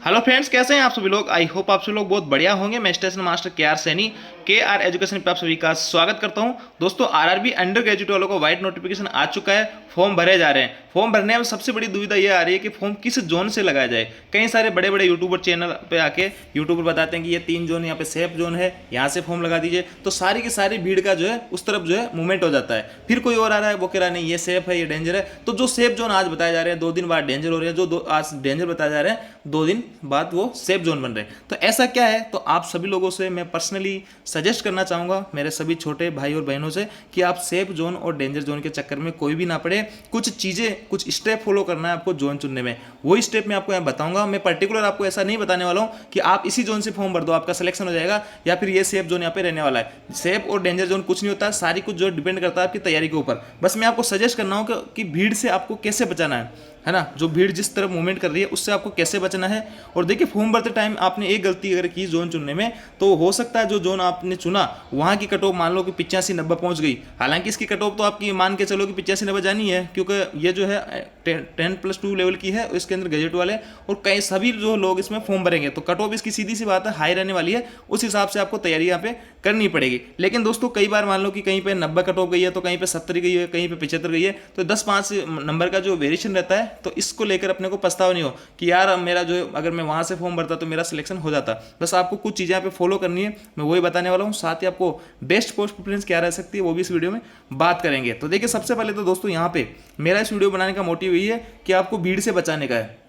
Hello friends, कैसे हैं आप सभी लोग। आई होप आप सभी लोग बहुत बढ़िया होंगे। मैं स्टेशन मास्टर के सैनी KR एजुकेशन पे आप सभी का स्वागत करता हूं। दोस्तों, RRB अंडर ग्रेजुएट वालों को वाइट नोटिफिकेशन आ चुका है। फॉर्म भरे जा रहे हैं। फॉर्म भरने में सबसे बड़ी दुविधा यह आ रही है कि फॉर्म किस जोन से लगाया जाए। कई सारे बड़े बड़े यूट्यूबर चैनल पे आके यूट्यूबर बताते हैं कि ये 3 जोन यहाँ पे सेफ जोन है, यहाँ से फॉर्म लगा दीजिए। तो सारी की सारी भीड़ का जो है उस तरफ जो है मूवमेंट हो जाता है। फिर कोई और आ रहा है, वो कह रहा है नहीं ये सेफ है, ये डेंजर है। तो जो सेफ जोन आज बताए जा रहे हैं 2 दिन बाद डेंजर हो रहे हैं, जो आज डेंजर बताए जा रहे हैं 2 दिन बाद वो सेफ जोन बन रहे हैं। तो ऐसा क्या है, तो आप सभी लोगों से मैं पर्सनली सजेस्ट करना चाहूंगा, मेरे सभी छोटे भाई और बहनों से, कि आप सेफ जोन और डेंजर जोन के चक्कर में कोई भी ना पड़े। कुछ चीजें, कुछ स्टेप फॉलो करना है आपको जोन चुनने में। वही स्टेप मैं आपको यहाँ बताऊंगा। मैं पर्टिकुलर आपको ऐसा नहीं बताने वाला हूँ कि आप इसी जोन से फॉर्म भर दो आपका सिलेक्शन हो जाएगा, या फिर ये सेफ जोन यहाँ पे रहने वाला है। सेफ और डेंजर जोन कुछ नहीं होता, सारी कुछ जो डिपेंड करता है आपकी तैयारी के ऊपर। बस मैं आपको सजेस्ट करना हूँ कि भीड़ से आपको कैसे बचाना है ना। जो भीड़ जिस तरफ मूवमेंट कर रही है उससे आपको कैसे बचना है। और देखिए, फॉर्म भरते टाइम आपने एक गलती अगर की जोन चुनने में, तो हो सकता है जो जोन आपने चुना वहां की कट ऑफ मान लो कि 85-90 पहुंच गई। हालांकि इसकी कट ऑफ तो आपकी मान के चलो कि 85-90 जानी है, क्योंकि ये जो है 10+2 लेवल की है, इसके अंदर गजेट वाले और कई सभी जो लोग इसमें फॉर्म भरेंगे, तो कट ऑफ इसकी सीधी सी बात है हाई रहने वाली है। उस हिसाब से आपको तैयारी यहाँ पे करनी पड़ेगी। लेकिन दोस्तों, कई बार मान लो कि कहीं पे 90 कट ऑफ गई है, तो कहीं पे 70 गई है, कहीं पे 75 गई है, तो 10-5 नंबर का जो वेरिएशन रहता है, तो इसको लेकर अपने को पछतावा नहीं हो कि यार मेरा जो, अगर मैं वहां से फॉर्म भरता तो मेरा सिलेक्शन हो जाता। बस आपको कुछ चीजें यहाँ पे फॉलो करनी है, मैं वही बताने वाला हूँ। साथ ही आपको बेस्ट पोस्ट प्रेफरेंस क्या रह सकती है वो भी इस वीडियो में बात करेंगे। तो देखिए, सबसे पहले तो दोस्तों यहाँ पे मेरा इस वीडियो बनाने का मोटिव यही है कि आपको भीड़ से बचाने का है।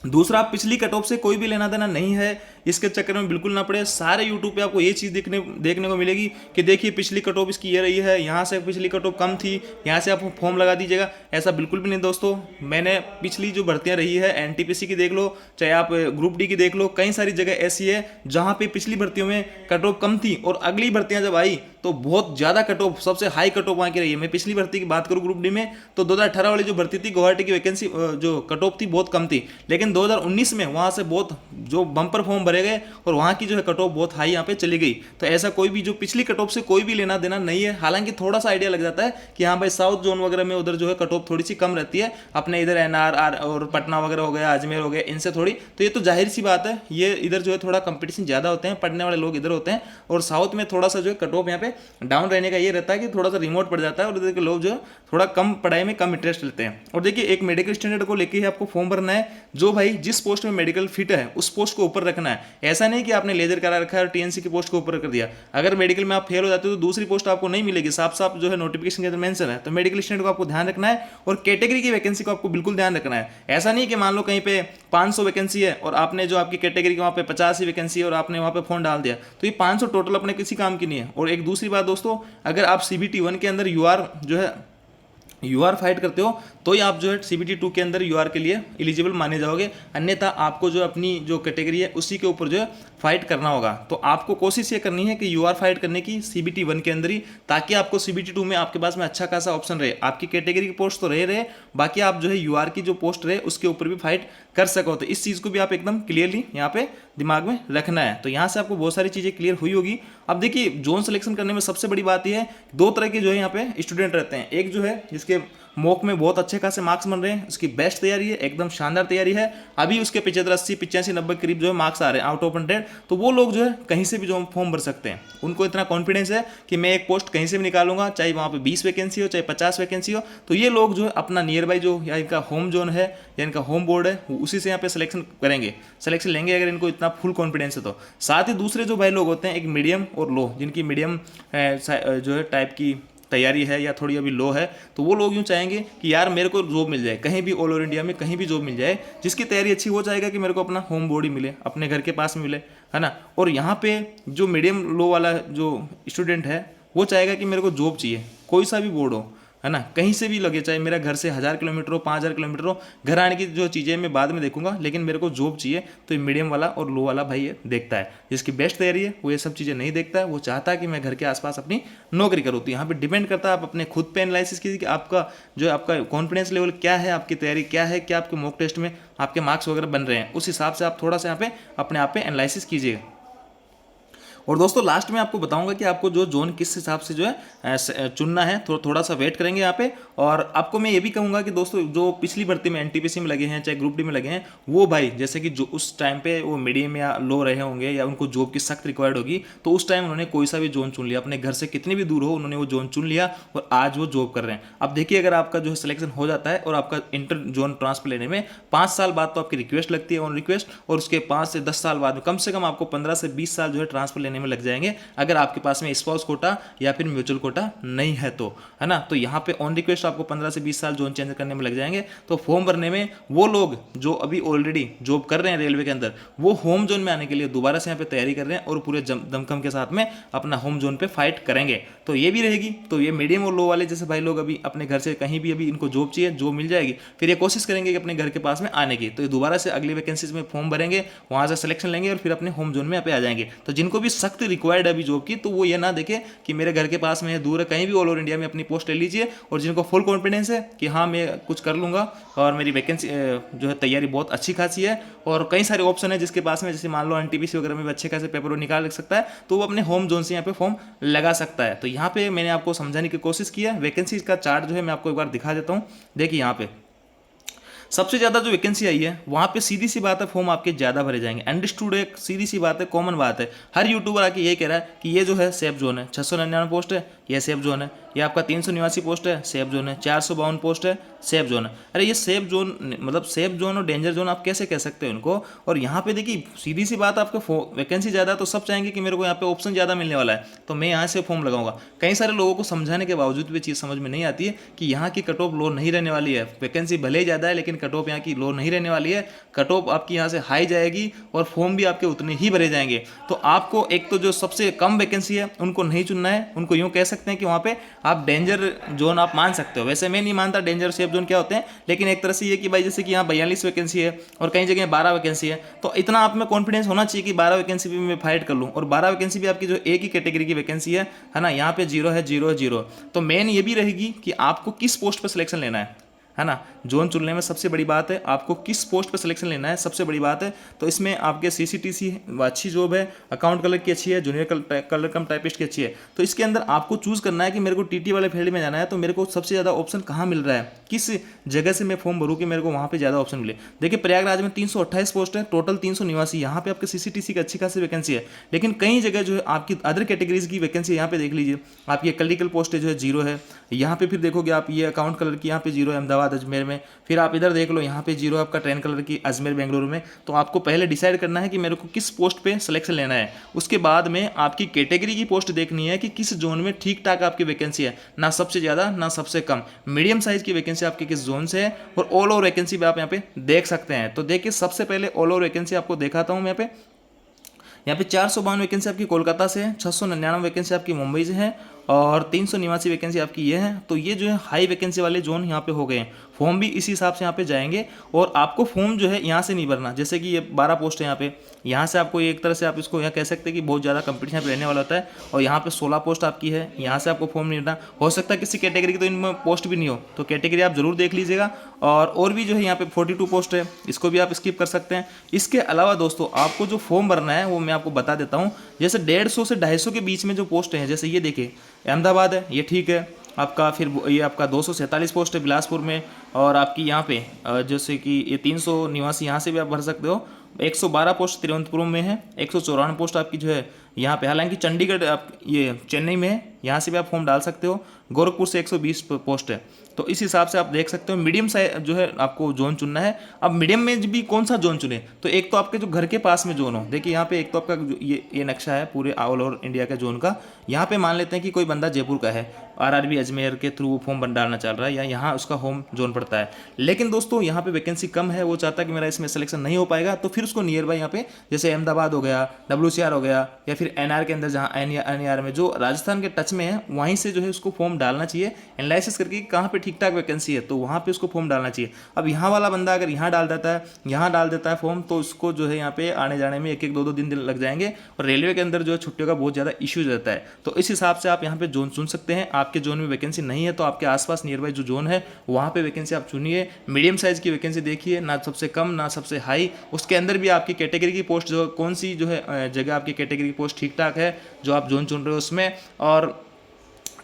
दूसरा, आप पिछली कट ऑफ से कोई भी लेना देना नहीं है, इसके चक्कर में बिल्कुल ना पड़े। सारे यूट्यूब पे आपको ये चीज़ देखने को मिलेगी कि देखिए पिछली कट ऑफ इसकी ये रही है, यहाँ से पिछली कट ऑफ कम थी, यहाँ से आप फॉर्म लगा दीजिएगा। ऐसा बिल्कुल भी नहीं दोस्तों। मैंने पिछली जो भर्तियाँ रही है, NTPC की देख लो, चाहे आप ग्रुप D की देख लो, कई सारी जगह ऐसी है जहाँ पे पिछली भर्तियों में कट ऑफ कम थी और अगली भर्तियाँ जब आई तो बहुत ज़्यादा कट ऑफ, सबसे हाई कट ऑफ वहाँ की रही है। मैं पिछली भर्ती की बात करूँ ग्रुप D में, तो 2018 वाली जो भर्ती थी गुवाहाटी की वैकेंसी जो कट ऑफ थी बहुत कम थी, लेकिन 2019 में वहाँ से बहुत जो बम्पर फॉर्म भरे गए और वहाँ की जो है कट ऑफ बहुत हाई यहाँ पे चली गई। तो ऐसा कोई भी जो पिछली कट ऑफ से कोई भी लेना देना नहीं है। हालांकि थोड़ा सा आइडिया लग जाता है कि हाँ भाई साउथ जोन वगैरह में उधर जो है कट ऑफ थोड़ी सी कम रहती है, अपने इधर NR और पटना वगैरह हो गया, अजमेर हो गया, इनसे थोड़ी, तो ये तो जाहिर सी बात है, ये इधर जो है थोड़ा कंपटीशन ज़्यादा होते हैं, पढ़ने वाले लोग इधर होते हैं। और साउथ में थोड़ा सा जो है कट ऑफ यहाँ पे डाउन रहने का ये रहता है कि थोड़ा सा रिमोट पड़ जाता है और इधर के लोग जो है थोड़ा कम पढ़ाई में कम इंटरेस्ट लेते हैं। और देखिए, एक मेडिकल स्टैंडर्ड को लेके ही आपको फॉर्म भरना है। जो भाई जिस पोस्ट में मेडिकल फिट है उस पोस्ट को ऊपर रखना है। ऐसा नहीं कि आपने लेजर करा रखा है और TNC की पोस्ट को ऊपर कर दिया। अगर मेडिकल में आप फेल हो जाते हो तो दूसरी पोस्ट आपको नहीं मिलेगी, साफ साफ जो है नोटिफिकेशन के अंदर मेंशन है। तो मेडिकल स्टैंडर्ड को आपको ध्यान रखना है और कैटेगरी की वैकेंसी को आपको बिल्कुल ध्यान रखना है। ऐसा नहीं कि मान लो कहीं पे 500 वैकेंसी है और आपने जो आपकी कैटेगरी की वहाँ पे 50 ही वैकेंसी है और आपने वहाँ पे फॉर्म डाल दिया, तो ये 500 टोटल अपने किसी काम की नहीं है। और एक दूसरी बात दोस्तों, अगर आप CBT 1 के अंदर UR फाइट करते हो तो ही आप जो है CBT 2 के अंदर UR के लिए एलिजिबल माने जाओगे। अन्यथा आपको जो अपनी जो कैटेगरी है उसी के ऊपर जो है फाइट करना होगा। तो आपको कोशिश ये करनी है कि UR फाइट करने की CBT 1 के अंदर ही, ताकि आपको CBT 2 में आपके पास में अच्छा खासा ऑप्शन रहे। आपकी कैटेगरी की पोस्ट तो रहे, बाकी आप जो है UR की जो पोस्ट रहे उसके ऊपर भी फाइट कर सको। तो इस चीज़ को भी आप एकदम क्लियरली यहाँ पे दिमाग में रखना है। तो यहाँ से आपको बहुत सारी चीज़ें क्लियर हुई होगी। अब देखिए, जोन सिलेक्शन करने में सबसे बड़ी बात यह है, 2 तरह के जो है यहाँ पे स्टूडेंट रहते हैं। एक जो है जिसके मॉक में बहुत अच्छे खासे मार्क्स बन रहे हैं, उसकी बेस्ट तैयारी है, एकदम शानदार तैयारी है, अभी उसके 75, 80, 85, 90 करीब जो है मार्क्स आ रहे हैं आउट ऑफ 100, तो वो लोग जो है कहीं से भी जो फॉर्म भर सकते हैं। उनको इतना कॉन्फिडेंस है कि मैं एक पोस्ट कहीं से भी निकालूंगा, चाहे वहाँ पे 20 वैकेंसी हो, चाहे 50 वैकेंसी हो। तो ये लोग जो है अपना नियर बाई जो या इनका होम जोन है या इनका होम बोर्ड है, उसी से यहाँ पे सिलेक्शन करेंगे, सिलेक्शन लेंगे, अगर इनको इतना फुल कॉन्फिडेंस है तो। साथ ही दूसरे जो भाई लोग होते हैं, एक मीडियम और लो, जिनकी मीडियम जो है टाइप की तैयारी है या थोड़ी अभी लो है, तो वो लोग यूँ चाहेंगे कि यार मेरे को जॉब मिल जाए कहीं भी, ऑल ओवर इंडिया में कहीं भी जॉब मिल जाए। जिसकी तैयारी अच्छी वो चाहेगा कि मेरे को अपना होम बोर्ड ही मिले, अपने घर के पास में मिले, है ना। और यहाँ पे जो मीडियम लो वाला जो स्टूडेंट है वो चाहेगा कि मेरे को जॉब चाहिए, कोई सा भी बोर्ड हो, है ना, कहीं से भी लगे, चाहे मेरा घर से 1000 किलोमीटर हो, 5000 किलोमीटर हो। घर आने की जो चीज़ें मैं बाद में देखूंगा, लेकिन मेरे को जॉब चाहिए। तो ये मीडियम वाला और लो वाला भाई ये देखता है। जिसकी बेस्ट तैयारी है वो ये सब चीज़ें नहीं देखता है, वो चाहता है कि मैं घर के आसपास अपनी नौकरी करूँ। तो यहाँ पे डिपेंड करता है, आप अपने खुद पे एनालिसिस कीजिए कि आपका जो है आपका कॉन्फिडेंस लेवल क्या है, आपकी तैयारी क्या है, क्या आपके मॉक टेस्ट में आपके मार्क्स वगैरह बन रहे हैं। उस हिसाब से आप थोड़ा सा यहाँ पे अपने आप पे एनालिसिस कीजिएगा। और दोस्तों लास्ट में आपको बताऊंगा कि आपको जो जोन किस हिसाब से जो है चुनना है, थोड़ा सा वेट करेंगे यहाँ पे। और आपको मैं ये भी कहूँगा कि दोस्तों जो पिछली भर्ती में एनटीपीसी में लगे हैं चाहे ग्रुप डी में लगे हैं, वो भाई जैसे कि जो उस टाइम पे वो मीडियम या लो रहे होंगे या उनको जॉब की सख्त रिक्वायर्ड होगी, तो उस टाइम उन्होंने कोई सा भी जोन चुन लिया, अपने घर से कितनी भी दूर हो उन्होंने वो जोन चुन लिया और आज वो जॉब कर रहे हैं। अब देखिए अगर आपका जो है सिलेक्शन हो जाता है और आपका इंटर जोन ट्रांसफर लेने में 5 साल बाद तो आपकी रिक्वेस्ट लगती है ऑन रिक्वेस्ट, और उसके 5 से 10 साल बाद में कम से कम आपको 15 से 20 साल जो है ट्रांसफर लेने में लग जाएंगे, अगर आपके पास में स्पाउस कोटा या फिर म्यूचुअल कोटा नहीं है तो, है ना। तो यहाँ पे ऑन रिक्वेस्ट आपको 15 से 20 साल जोन चेंज करने में लग जाएंगे। तो फॉर्म भरने में वो लोग जो अभी ऑलरेडी जॉब कर रहे हैं रेलवे के अंदर, वो होम जोन में आने के लिए दोबारा से यहाँ पे तैयारी कर रहे हैं और पूरे दमखम के साथ में अपना होम जोन पे फाइट करेंगे। तो ये भी रहेगी। तो ये मीडियम और लो वाले जैसे भाई लोग अभी अपने घर से कहीं भी अभी इनको जॉब चाहिए, जॉब मिल जाएगी, फिर ये कोशिश करेंगे कि अपने घर के पास में आने की, तो ये दोबारा से अगली वैकेंसीज में फॉर्म भरेंगे, वहां से सिलेक्शन लेंगे और फिर अपने होम जोन में यहाँ पे आ जाएंगे। तो जिनको भी सख्त रिक्वायर्ड है अभी जॉब की, तो वो ये ना देखे कि मेरे घर के पास में है, दूर है, कहीं भी ऑल ओवर इंडिया में अपनी पोस्ट ले लीजिए। और जिनको फुल कॉन्फिडेंस है कि हाँ मैं कुछ कर लूंगा और मेरी वैकेंसी जो है तैयारी बहुत अच्छी खासी है और कई सारे ऑप्शन है जिसके पास में, जैसे मान लो एनटीपीसी वगैरह में भी अच्छे खासे पेपर निकाल सकता है, तो वो अपने होम जोन से यहाँ पे फॉर्म लगा सकता है। तो यहाँ पे मैंने आपको समझाने की कोशिश की है। वैकेंसी का चार्ट जो है मैं आपको एक बार दिखा देता हूँ। देखिए यहाँ पे सबसे ज़्यादा जो वैकेंसी आई है वहाँ पे सीधी सी बात है फॉर्म आपके ज़्यादा भरे जाएंगे। अंडरस्टूड है, सीधी सी बात है, कॉमन बात है। हर यूट्यूबर आके ये कह रहा है कि ये जो है सेफ जोन है, 699 पोस्ट है, ये सेफ जोन है। ये आपका 389 पोस्ट है, सेफ जोन है। 452 पोस्ट है, सेफ जोन है। अरे ये सेफ जोन मतलब सेफ जोन और डेंजर जोन आप कैसे कह सकते हो इनको। और यहाँ पे देखिए सीधी सी बात, आपका वैकेंसी ज़्यादा तो सब चाहेंगे कि मेरे को यहाँ पे ऑप्शन ज़्यादा मिलने वाला है तो मैं यहाँ से फॉर्म लगाऊंगा। कई सारे लोगों को समझाने के बावजूद भी चीज़ समझ में नहीं आती है कि यहाँ की कट ऑफ लो नहीं रहने वाली है। वैकेंसी भले ही ज़्यादा है लेकिन कट ऑफ यहाँ की लो नहीं रहने वाली है। कट ऑफ आपकी यहाँ से हाई जाएगी और फॉर्म भी आपके उतने ही भरे जाएंगे। तो आपको एक तो जो सबसे कम वैकेंसी है उनको नहीं चुनना है, उनको यूँ कह सकते हैं कि वहाँ पे आप डेंजर जोन आप मान सकते हो। वैसे मैं नहीं मानता डेंजर सेफ जोन क्या होते हैं, लेकिन एक तरह से ये कि भाई जैसे कि यहाँ 42 वैकेंसी है और कई जगह 12 वैकेंसी है, तो इतना आप में कॉन्फिडेंस होना चाहिए कि 12 वैकेंसी भी मैं फाइट कर लूँ। और 12 वैकेंसी भी आपकी जो एक ही कैटेगरी की वैकेंसी है ना, यहाँ पे 0 है, 0 है, 0। तो मेन ये भी रहेगी कि आपको किस पोस्ट पर सिलेक्शन लेना है ना। जोन चुनने में सबसे बड़ी बात है आपको किस पोस्ट पर सिलेक्शन लेना है, सबसे बड़ी बात है। तो इसमें आपके सीसीटीसी अच्छी जॉब है, अकाउंट कलर की अच्छी है, जूनियर कलर कम टाइपिस्ट की अच्छी है। तो इसके अंदर आपको चूज करना है कि मेरे को टीटी वाले फील्ड में जाना है तो मेरे को सबसे ज़्यादा ऑप्शन कहाँ मिल रहा है, किस जगह से मैं फॉर्म भरूँ कि मेरे को वहाँ पर ज़्यादा ऑप्शन मिले। देखिए प्रयागराज में 328 पोस्ट है, टोटल 389, यहाँ पे आपके सीसीटीसी की अच्छी खासी वैकेंसी है। लेकिन कई जगह जो है आपकी अदर कैटेगरीज की वैकेंसी, यहाँ पे देख लीजिए आपकी क्लरिकल पोस्ट जो है 0 है। यहाँ पे फिर देखोगे आप ये अकाउंट कलर की यहाँ पे 0 है अहमदाबाद अजमेर में। फिर आप इधर देख लो यहाँ पे 0 आपका ट्रेन कलर की अजमेर बेंगलुरु में। तो आपको पहले डिसाइड करना है कि मेरे को किस पोस्ट पे सिलेक्शन लेना है। उसके बाद में आपकी कैटेगरी की पोस्ट देखनी है कि किस जोन में ठीक ठाक आपकी वैकेंसी है, ना सबसे ज़्यादा ना सबसे कम, मीडियम साइज की वैकेंसी आपकी किस जोन से है। और ऑल ओवर वैकेंसी भी आप यहाँ पे देख सकते हैं। तो देखिए सबसे पहले ऑल ओवर वैकेंसी आपको दिखाता हूँ मैं यहाँ पे 452 वैकेंसी आपकी कोलकाता से है, 699 वैकेंसी आपकी मुंबई से है और 389 वैकेंसी आपकी ये है। तो ये जो है हाई वैकेंसी वाले जोन यहाँ पे हो गए हैं। फॉर्म भी इसी हिसाब से यहाँ पे जाएंगे और आपको फॉर्म जो है यहाँ से नहीं भरना। जैसे कि ये 12 पोस्ट है यहाँ से आपको एक तरह से आप इसको यहाँ कह सकते हैं कि बहुत ज़्यादा कंपटीशन रहने वाला होता है। और यहाँ पे 16 पोस्ट आपकी है, यहाँ से आपको फॉर्म नहीं भरना। हो सकता है किसी कैटेगरी की तो इनमें पोस्ट भी नहीं हो, तो कैटेगरी आप जरूर देख लीजिएगा। और भी जो है यहाँ पे 42 पोस्ट है, इसको भी आप स्किप कर सकते हैं। इसके अलावा दोस्तों आपको जो फॉर्म भरना है वो मैं आपको बता देता हूँ। जैसे 150 से 250 के बीच में जो पोस्ट हैं, जैसे ये देखिए अहमदाबाद है, ये ठीक है आपका। फिर ये आपका 247 पोस्ट है बिलासपुर में। और आपकी यहाँ पे जैसे कि ये 389 यहाँ से भी आप भर सकते हो। 112 पोस्ट तिरुवनंतपुरम में है, 194 पोस्ट आपकी जो है यहाँ पे, हालांकि चंडीगढ़ आप ये चेन्नई में है, यहाँ से भी आप फॉर्म डाल सकते हो। गोरखपुर से 120 पोस्ट है। तो इस हिसाब से आप देख सकते हो मीडियम साइज जो है आपको जोन चुनना है। अब मीडियम में भी कौन सा जोन चुने, तो एक तो आपके जो घर के पास में जोन हो। देखिए यहाँ पे एक तो आपका ये नक्शा है पूरे ऑल ओवर इंडिया का जोन का। यहाँ पे मान लेते हैं कि कोई बंदा जयपुर का है, आरआरबी अजमेर के थ्रू फॉर्म डालना चल रहा है या यहाँ उसका होम जोन पड़ता है। लेकिन दोस्तों यहाँ पे वैकेंसी कम है, वो चाहता है कि मेरा इसमें सिलेक्शन नहीं हो पाएगा, तो फिर उसको नियर बाई यहाँ पे जैसे अहमदाबाद हो गया, WCR हो गया, या फिर NR के अंदर जहाँ NR में जो राजस्थान के टच में है वहीं से जो है उसको फॉर्म डालना चाहिए। एनालिसिस करके कहाँ पे ठीक ठाक वैकेंसी है तो वहाँ पे उसको फॉर्म डालना चाहिए। अब यहाँ वाला बंदा अगर यहाँ डाल देता है, यहाँ डाल देता है फॉर्म, तो उसको जो है यहाँ पे आने जाने में 1-1, 2-2 दिन लग जाएंगे। और रेलवे के अंदर जो है छुट्टियों का बहुत ज़्यादा इश्यूज रहता है। तो इस हिसाब से आप यहाँ पे जोन चुन सकते हैं। आप आपके जोन में वैकेंसी नहीं है तो आपके आसपास नियर बाई जो जोन है वहाँ पे वैकेंसी आप चुनिए। मीडियम साइज़ की वैकेंसी देखिए, ना सबसे कम ना सबसे हाई। उसके अंदर भी आपकी कैटेगरी की पोस्ट जो कौन सी जो है जगह आपकी कैटेगरी की पोस्ट ठीक ठाक है जो आप जोन चुन रहे हो उसमें, और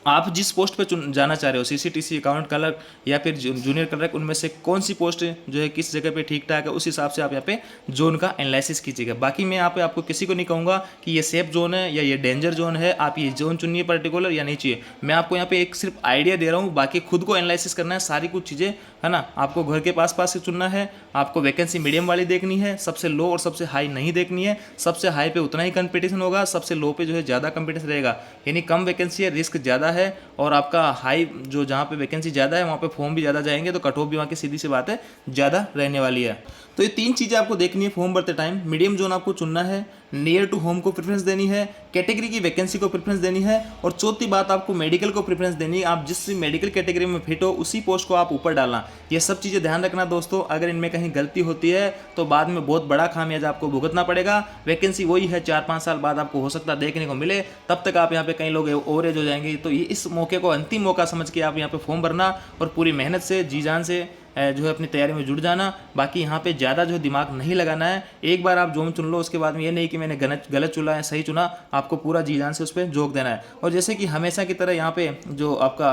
आप जिस पोस्ट पे जाना चाह रहे हो, सीसीटीसी, अकाउंट क्लर्क या फिर जूनियर क्लर्क, उनमें से कौन सी पोस्ट जो है किस जगह पे ठीक ठाक है, उस हिसाब से आप यहाँ पे जोन का एनालिसिस कीजिएगा। बाकी मैं यहाँ पे आपको किसी को नहीं कहूँगा कि ये सेफ जोन है या ये डेंजर जोन है, आप ये जोन चुनिए पर्टिकुलर या नहीं चाहिए। मैं आपको यहाँ पे एक सिर्फ आइडिया दे रहा हूँ, बाकी खुद को एनालिसिस करना है सारी कुछ चीज़ें, है ना। आपको घर के पास से चुनना है, आपको वैकेंसी मीडियम वाली देखनी है, सबसे लो और सबसे हाई नहीं देखनी है। सबसे हाई पे उतना ही कंपटीशन होगा, सबसे लो पे जो है ज़्यादा कंपटीशन रहेगा, यानी कम वैकेंसी है, रिस्क ज़्यादा है, और आपका हाई जो जहाँ पे वैकेंसी ज़्यादा है वहाँ पे फॉर्म भी ज़्यादा जाएंगे, तो कट ऑफ भी वहाँ की सीधी सी बात है ज़्यादा रहने वाली है। तो ये 3 चीज़ें आपको देखनी है फॉर्म भरते टाइम। मीडियम जोन आपको चुनना है, नियर टू होम को प्रेफरेंस देनी है, कैटेगरी की वैकेंसी को प्रेफरेंस देनी है, और चौथी बात आपको मेडिकल को प्रेफरेंस देनी है। आप जिस मेडिकल कैटेगरी में फिट हो उसी पोस्ट को आप ऊपर डालना। ये सब चीज़ें ध्यान रखना दोस्तों। अगर इनमें कहीं गलती होती है तो बाद में बहुत बड़ा खामियाजा आपको भुगतना पड़ेगा। वैकेंसी वही है, 4-5 साल बाद आपको हो सकता है देखने को मिले, तब तक आप यहाँ पे कई लोग ओवर एज हो जाएंगे। तो ये इस मौके को अंतिम मौका समझ के आप यहाँ पे फॉर्म भरना और पूरी मेहनत से जी जान से जो है अपनी तैयारी में जुट जाना। बाकी यहाँ पे ज़्यादा जो दिमाग नहीं लगाना है। एक बार आप जोन चुन लो, उसके बाद में ये नहीं कि मैंने गलत चुना है सही चुना, आपको पूरा जी जान से उस पर जोक देना है। और जैसे कि हमेशा की तरह यहाँ पे जो आपका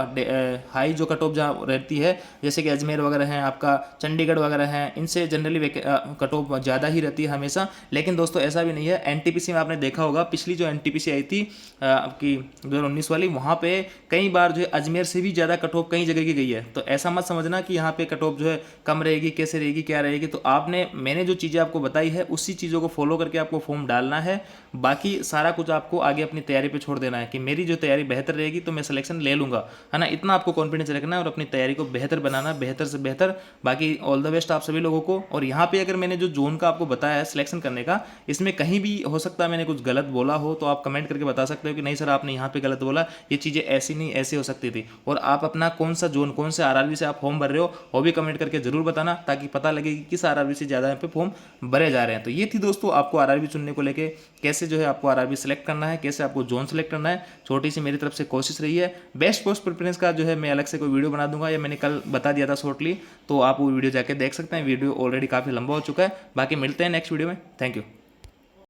हाई जो कट ऑफ जहाँ रहती है, जैसे कि अजमेर वगैरह हैं, आपका चंडीगढ़ वगैरह हैं, इनसे जनरली कट ऑफ ज़्यादा ही रहती है हमेशा। लेकिन दोस्तों ऐसा भी नहीं है। एनटीपीसी में आपने देखा होगा, पिछली जो एनटीपीसी आई थी आपकी 2019 वाली, वहाँ पे कई बार जो है अजमेर से भी ज़्यादा कट ऑफ कई जगह की गई है। तो ऐसा मत समझना कि यहाँ पे कट ऑफ जो है कम रहेगी, कैसे रहेगी, क्या रहेगी। तो मैंने जो चीज़ें आपको बताई है उसी चीज़ों को फॉलो करके आपको फॉर्म डालना है। बाकी सारा कुछ आपको आगे अपनी तैयारी पे छोड़ देना है कि मेरी जो तैयारी बेहतर रहेगी तो मैं सिलेक्शन ले लूँगा, है ना। इतना आपको कॉन्फिडेंस रखना है और अपनी तैयारी को बेहतर बनाना, बेहतर से बेहतर। बाकी ऑल द बेस्ट आप सभी लोगों को। और यहाँ पे अगर मैंने जो जोन का आपको बताया है सिलेक्शन करने का, इसमें कहीं भी हो सकता है मैंने कुछ गलत बोला हो, तो आप कमेंट करके बता सकते हो कि नहीं सर आपने यहाँ पे गलत बोला, ये चीज़ें ऐसी नहीं ऐसी हो सकती थी। और आप अपना कौन सा जोन, कौन से आरआरबी से आप फॉर्म भर रहे हो वो भी कमेंट करके जरूर बताना, ताकि पता लगे कि किस आरआरबी से ज़्यादा यहाँ पे फॉर्म भरे जा रहे हैं। तो ये थी दोस्तों आपको आरआरबी चुनने को लेके, कैसे जो है आपको आरआरबी सेलेक्ट करना है, कैसे आपको जोन सेलेक्ट करना है। छोटी सी मेरी तरफ से कोशिश रही है। बेस्ट पोस्ट प्रेफरेंस का जो है मैं अलग से कोई वीडियो बना दूंगा, या मैंने कल बता दिया था शॉर्टली, तो आप वो वीडियो जाके देख सकते हैं। वीडियो ऑलरेडी काफ़ी लंबा हो चुका है। बाकी मिलते हैं नेक्स्ट वीडियो में। Thank you.